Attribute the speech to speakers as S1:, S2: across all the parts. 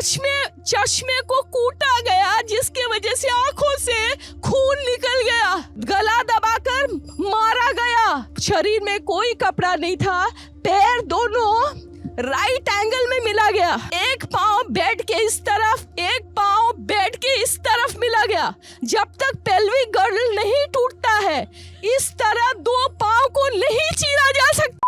S1: चश्मे को कूटा गया, जिसके वजह से आंखों से खून निकल गया, गला दबाकर मारा गया। शरीर में कोई कपड़ा नहीं था, पैर दोनों राइट एंगल में मिला गया, एक पाँव बेड के इस तरफ, एक पाँव बेड के इस तरफ मिला गया। जब तक पेल्विक गर्डल नहीं टूटता है, इस तरह दो पाँव को नहीं चीरा जा सकता।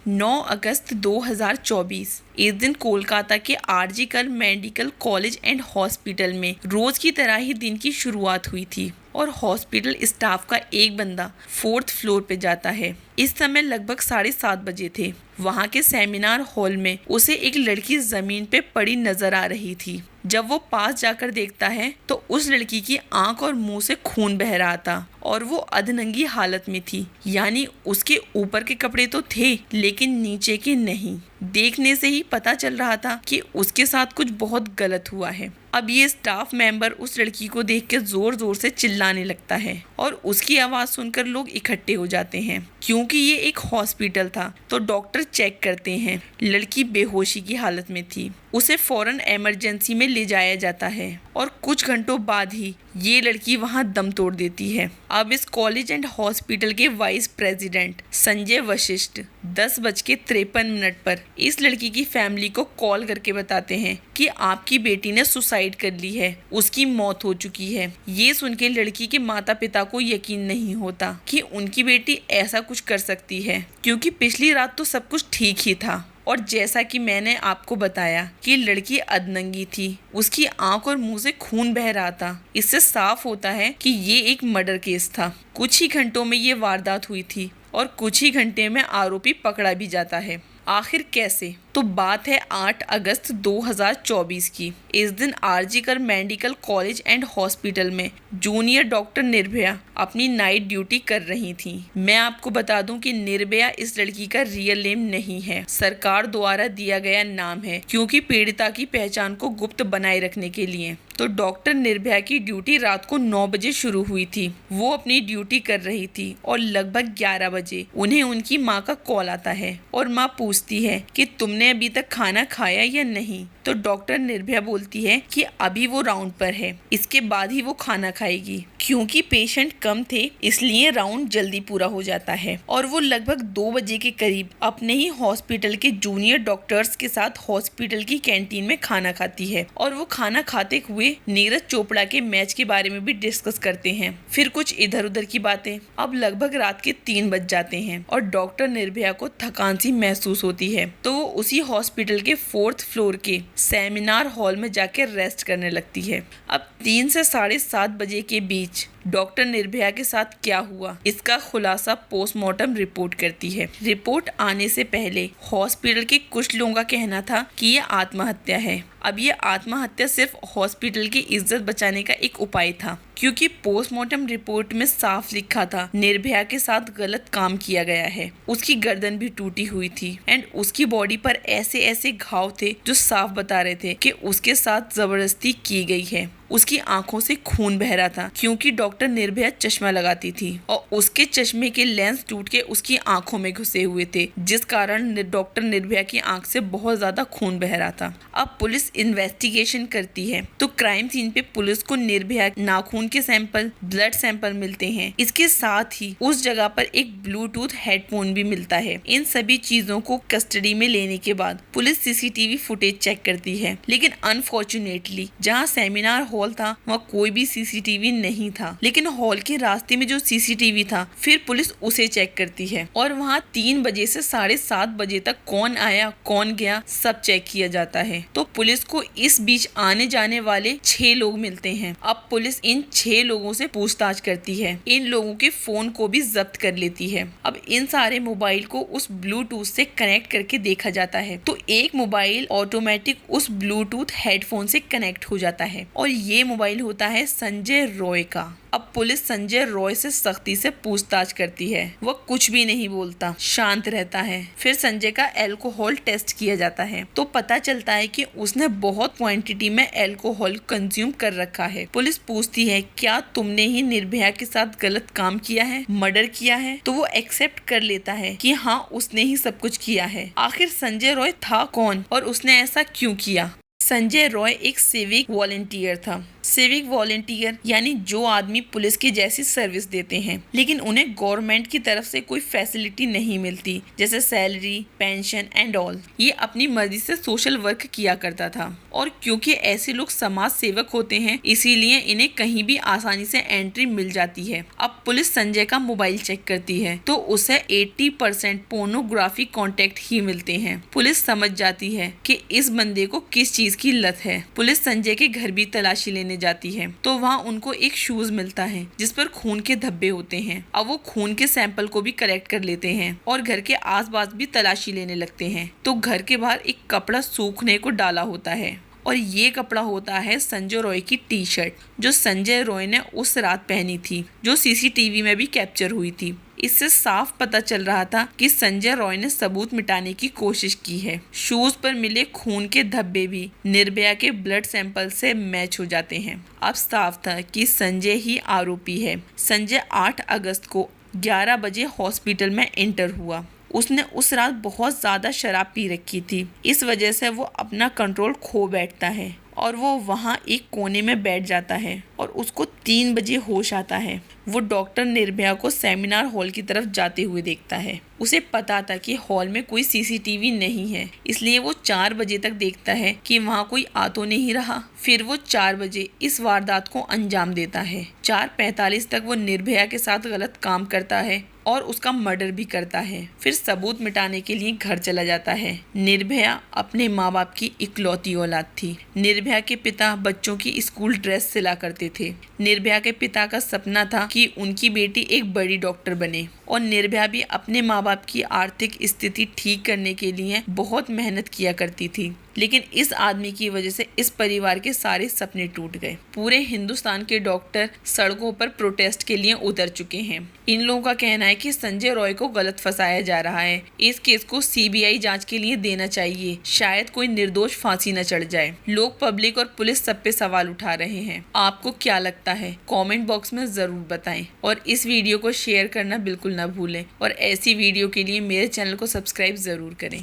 S2: 9 अगस्त 2024 इस दिन कोलकाता के RG medical college and hospital में रोज की तरह ही दिन की शुरुआत हुई थी और हॉस्पिटल स्टाफ का एक बंदा 4th फ्लोर पे जाता है। इस समय लगभग 7:30 बजे थे। वहाँ के सेमिनार हॉल में उसे एक लड़की जमीन पे पड़ी नजर आ रही थी। जब वो पास जाकर देखता है तो उस लड़की की आंख और मुंह से खून बह रहा था और वो अधनंगी हालत में थी, यानी उसके ऊपर के कपड़े तो थे लेकिन नीचे के नहीं। देखने से ही पता चल रहा था कि उसके साथ कुछ बहुत गलत हुआ है। अब ये स्टाफ मेंबर उस लड़की को देख के जोर जोर से चिल्लाने लगता है और उसकी आवाज़ सुनकर लोग इकट्ठे हो जाते हैं। क्योंकि ये एक हॉस्पिटल था तो डॉक्टर चेक करते हैं। लड़की बेहोशी की हालत में थी, उसे फौरन इमरजेंसी में ले जाया जाता है और कुछ घंटों बाद ही ये लड़की वहाँ दम तोड़ देती है। अब इस कॉलेज एंड हॉस्पिटल के वाइस प्रेसिडेंट संजय वशिष्ठ 10:53 पर इस लड़की की फैमिली को कॉल करके बताते हैं कि आपकी बेटी ने सुसाइड कर ली है, उसकी मौत हो चुकी है। ये सुन के लड़की के माता पिता को यकीन नहीं होता कि उनकी बेटी ऐसा कुछ कर सकती है, क्योंकि पिछली रात तो सब कुछ ठीक ही था। और जैसा कि मैंने आपको बताया कि लड़की अधनंगी थी, उसकी आंख और मुंह से खून बह रहा था। इससे साफ होता है कि ये एक मर्डर केस था। कुछ ही घंटों में ये वारदात हुई थी और कुछ ही घंटे में आरोपी पकड़ा भी जाता है। आखिर कैसे? तो बात है 8 अगस्त 2024 की। इस दिन RG medical college and hospital में जूनियर डॉक्टर निर्भया अपनी नाइट ड्यूटी कर रही थी। मैं आपको बता दूं कि निर्भया इस लड़की का रियल नेम नहीं है, सरकार द्वारा दिया गया नाम है, क्योंकि पीड़िता की पहचान को गुप्त बनाए रखने के लिए। तो डॉक्टर निर्भया की ड्यूटी रात को 9 बजे शुरू हुई थी। वो अपनी ड्यूटी कर रही थी और लगभग 11 बजे उन्हें उनकी माँ का कॉल आता है और माँ पूछती है कि तुमने अभी तक खाना खाया या नहीं। तो डॉक्टर निर्भया बोलती है कि अभी वो राउंड पर है, इसके बाद ही वो खाना खाएगी। क्योंकि पेशेंट कम थे इसलिए राउंड जल्दी पूरा हो जाता है और वो लगभग 2 बजे के करीब अपने ही हॉस्पिटल के जूनियर डॉक्टर्स के साथ हॉस्पिटल की कैंटीन में खाना खाती है और वो खाना खाते हुए नीरज चोपड़ा के मैच के बारे में भी डिस्कस करते हैं। फिर कुछ इधर उधर की बातें। अब लगभग रात के 3 बज जाते हैं और डॉक्टर निर्भया को थकान सी महसूस होती है, तो वो उसी हॉस्पिटल के 4th फ्लोर के सेमिनार हॉल में जाकर रेस्ट करने लगती है। अब 3 से 7:30 बजे के बीच डॉक्टर निर्भया के साथ क्या हुआ, इसका खुलासा पोस्टमार्टम रिपोर्ट करती है। रिपोर्ट आने से पहले हॉस्पिटल के कुछ लोगों का कहना था कि ये आत्महत्या है। अब ये आत्महत्या सिर्फ हॉस्पिटल की इज्जत बचाने का एक उपाय था, क्योंकि पोस्टमार्टम रिपोर्ट में साफ लिखा था निर्भया के साथ गलत काम किया गया है। उसकी गर्दन भी टूटी हुई थी एंड उसकी बॉडी पर ऐसे ऐसे घाव थे जो साफ बता रहे थे कि उसके साथ जबरदस्ती की गई है। उसकी आंखों से खून बह रहा था क्योंकि डॉक्टर निर्भया चश्मा लगाती थी और उसके चश्मे के लेंस टूट के उसकी आंखों में घुसे हुए थे, जिस कारण डॉक्टर निर्भया की आंख से बहुत ज्यादा खून बह रहा था। अब पुलिस इन्वेस्टिगेशन करती है तो क्राइम सीन पे पुलिस को निर्भया नाखून के सैंपल, ब्लड सैंपल मिलते हैं। इसके साथ ही उस जगह पर एक ब्लूटूथ हेडफोन भी मिलता है। इन सभी चीजों को कस्टडी में लेने के बाद पुलिस सीसीटीवी फुटेज चेक करती है, लेकिन अनफॉर्चुनेटली जहाँ सेमिनार हॉल था वहाँ कोई भी सीसीटीवी नहीं था। लेकिन हॉल के रास्ते में जो सीसीटीवी था, फिर पुलिस उसे चेक करती है और वहाँ 3 बजे से 7:30 बजे तक कौन आया कौन गया सब चेक किया जाता है। तो पुलिस को इस बीच आने जाने वाले 6 लोग मिलते हैं। अब पुलिस इन 6 लोगों से पूछताछ करती है, इन लोगों के फोन को भी जब्त कर लेती है। अब इन सारे मोबाइल को उस ब्लूटूथ से कनेक्ट करके देखा जाता है तो एक मोबाइल ऑटोमेटिक उस ब्लूटूथ हेडफोन से कनेक्ट हो जाता है और ये मोबाइल होता है संजय रॉय का। अब पुलिस संजय रॉय से सख्ती से पूछताछ करती है। वह कुछ भी नहीं बोलता, शांत रहता है। फिर संजय का अल्कोहल टेस्ट किया जाता है तो पता चलता है कि उसने बहुत क्वांटिटी में अल्कोहल कंज्यूम कर रखा है। पुलिस पूछती है क्या तुमने ही निर्भया के साथ गलत काम किया है, मर्डर किया है? तो वो एक्सेप्ट कर लेता है कि हाँ उसने ही सब कुछ किया है। आखिर संजय रॉय था कौन और उसने ऐसा क्यों किया? संजय रॉय एक सिविक वॉलंटियर था। सिविक वॉलंटियर यानी जो आदमी पुलिस की जैसी सर्विस देते हैं, लेकिन उन्हें गवर्नमेंट की तरफ से कोई फैसिलिटी नहीं मिलती, जैसे सैलरी, पेंशन एंड ऑल। ये अपनी मर्जी से सोशल वर्क किया करता था, और क्योंकि ऐसे लोग समाज सेवक होते हैं, इसीलिए इन्हें कहीं भी आसानी से एंट्री मिल जाती है। अब पुलिस संजय का मोबाइल चेक करती है तो उसे 80% पोर्नोग्राफी कॉन्टेक्ट ही मिलते हैं। पुलिस समझ जाती है कि इस बंदे को किस चीज की लत है। पुलिस संजय के घर भी तलाशी लेने जाती है तो वहाँ उनको एक शूज मिलता है जिस पर खून के धब्बे होते हैं। अब वो खून के सैंपल को भी कलेक्ट कर लेते हैं और घर के आसपास भी तलाशी लेने लगते हैं तो घर के बाहर एक कपड़ा सूखने को डाला होता है, और ये कपड़ा होता है संजय रॉय की टी शर्ट, जो संजय रॉय ने उस रात पहनी थी, जो सीसीटीवी में भी कैप्चर हुई थी। इससे साफ पता चल रहा था कि संजय रॉय ने सबूत मिटाने की कोशिश की है। शूज पर मिले खून के धब्बे भी निर्भया के ब्लड सैंपल से मैच हो जाते हैं। अब साफ था कि संजय ही आरोपी है। संजय 8 अगस्त को 11 बजे हॉस्पिटल में एंटर हुआ। उसने उस रात बहुत ज़्यादा शराब पी रखी थी, इस वजह से वो अपना कंट्रोल खो बैठता है और वो वहाँ एक कोने में बैठ जाता है और उसको 3 बजे होश आता है। वो डॉक्टर निर्भया को सेमिनार हॉल की तरफ जाते हुए देखता है। उसे पता था कि हॉल में कोई सीसीटीवी नहीं है, इसलिए वो 4 बजे तक देखता है कि वहाँ कोई आ तो नहीं रहा। फिर वो 4 बजे इस वारदात को अंजाम देता है। 4:45 तक वो निर्भया के साथ गलत काम करता है और उसका मर्डर भी करता है। फिर सबूत मिटाने के लिए घर चला जाता है। निर्भया अपने माँ बाप की इकलौती औलाद थी। निर्भया के पिता बच्चों की स्कूल ड्रेस सिला करते थे। निर्भया के पिता का सपना था कि उनकी बेटी एक बड़ी डॉक्टर बने, और निर्भया भी अपने माँ बाप की आर्थिक स्थिति ठीक करने के लिए बहुत मेहनत किया करती थी। लेकिन इस आदमी की वजह से इस परिवार के सारे सपने टूट गए। पूरे हिंदुस्तान के डॉक्टर सड़कों पर प्रोटेस्ट के लिए उतर चुके हैं। इन लोगों का कहना है कि संजय रॉय को गलत फंसाया जा रहा है। इस केस को सीबीआई जांच के लिए देना चाहिए, शायद कोई निर्दोष फांसी न चढ़ जाए। लोग, पब्लिक और पुलिस सब पे सवाल उठा रहे हैं। आपको क्या लगता है? कमेंट बॉक्स में जरूर बताएं, और इस वीडियो को शेयर करना बिल्कुल ना भूलें, और ऐसी वीडियो के लिए मेरे चैनल को सब्सक्राइब जरूर करें।